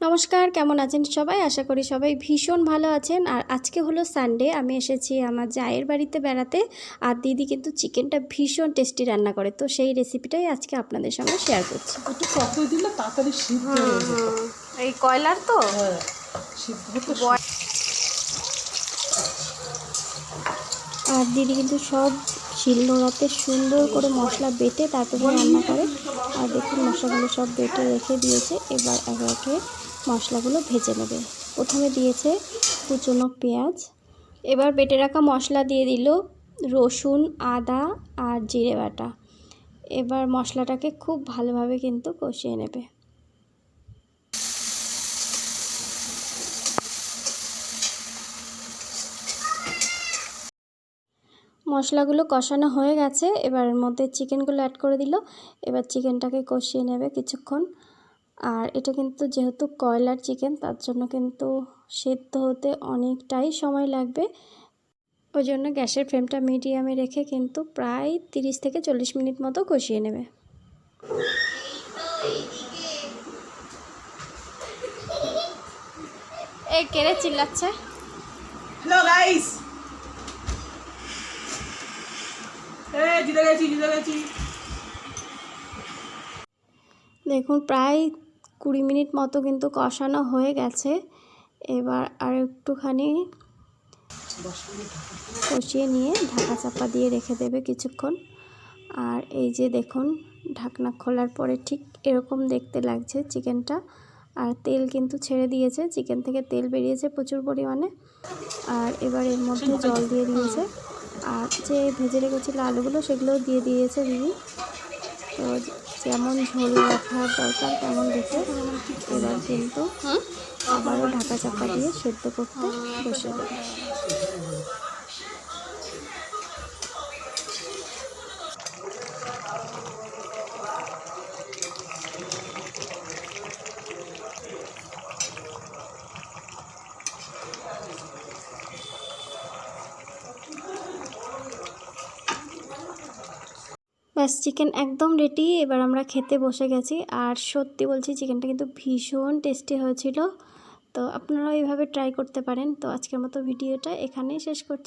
নমস্কার, কেমন আছেন সবাই? আশা করি সবাই ভীষণ ভালো আছেন। আর আজকে হলো সানডে, আমি এসেছি আমার জায়ের বাড়িতে বেড়াতে। আর দিদি কিন্তু চিকেনটা ভীষণ টেস্টি রান্না করে, তো সেই রেসিপিটাই আজকে আপনাদের সঙ্গে শেয়ার করছি। একটু কত দিলে তাড়াতাড়ি সিদ্ধ হয়ে যেত। এই কয়লার তো সিদ্ধ হতে আর দিদি কিন্তু সব শিলনোড়াতে সুন্দর করে মশলা বেটে তারপরে রান্না করে। আর দেখুন মশলাগুলো সব বেটে রেখে দিয়েছে। এবার একে একে মশলাগুলো ভেজে নেবে। প্রথমে দিয়েছে কুচনো পেঁয়াজ, এবার বেটে রাখা মশলা দিয়ে দিল রসুন, আদা আর জিরে বাটা। এবার মশলাটাকে খুব ভালোভাবে কিন্তু কষিয়ে নেবে। মশলাগুলো কষানো হয়ে গেছে, এবার এর মধ্যে চিকেনগুলো অ্যাড করে দিল। এবার চিকেনটাকে কষিয়ে নেবে কিছুক্ষণ। আর এটা কিন্তু যেহেতু কয়লার চিকেন, তার জন্য কিন্তু সেদ্ধ হতে অনেকটাই সময় লাগবে। ওই জন্য গ্যাসের ফ্লেমটা মিডিয়ামে রেখে কিন্তু প্রায় 30 থেকে 40 মিনিট মতো কষিয়ে নেবে। এই কেড়ে চিল্লাচ্ছে। হ্যালো গাইস, জিতে গেছি। দেখুন প্রায় 20 মিনিট মতো কিন্তু কষানো হয়ে গেছে। এবার আর একটুখানি কষিয়ে নিয়ে ঢাকা চাপা দিয়ে রেখে দেবে কিছুক্ষণ। আর এই যে দেখুন ঢাকনা খোলার পরে ঠিক এরকম দেখতে লাগছে চিকেনটা। আর তেল কিন্তু ছেড়ে দিয়েছে, চিকেন থেকে তেল বেরিয়েছে প্রচুর পরিমাণে। আর এবার এর মধ্যে জল দিয়ে দিয়েছে। আর যে ভেজে রেখেছিল আলুগুলো সেগুলোও দিয়ে দিয়েছে দিদি। তো যেমন ঝোল রাখার দরকার তেমন রেখে এবার কিন্তু আবারও ঢাকা চাপা দিয়ে সেদ্ধ করতে বসে দেবে। ব্যাস চিকেন একদম রেডি। এবার আমরা খেতে বসে গেছি। আর সত্যি বলছি চিকেনটা কিন্তু ভীষণ টেস্টি হয়েছিল। তো আপনারাও এইভাবে ট্রাই করতে পারেন। তো আজকের মতো ভিডিওটা এখানেই শেষ করছি।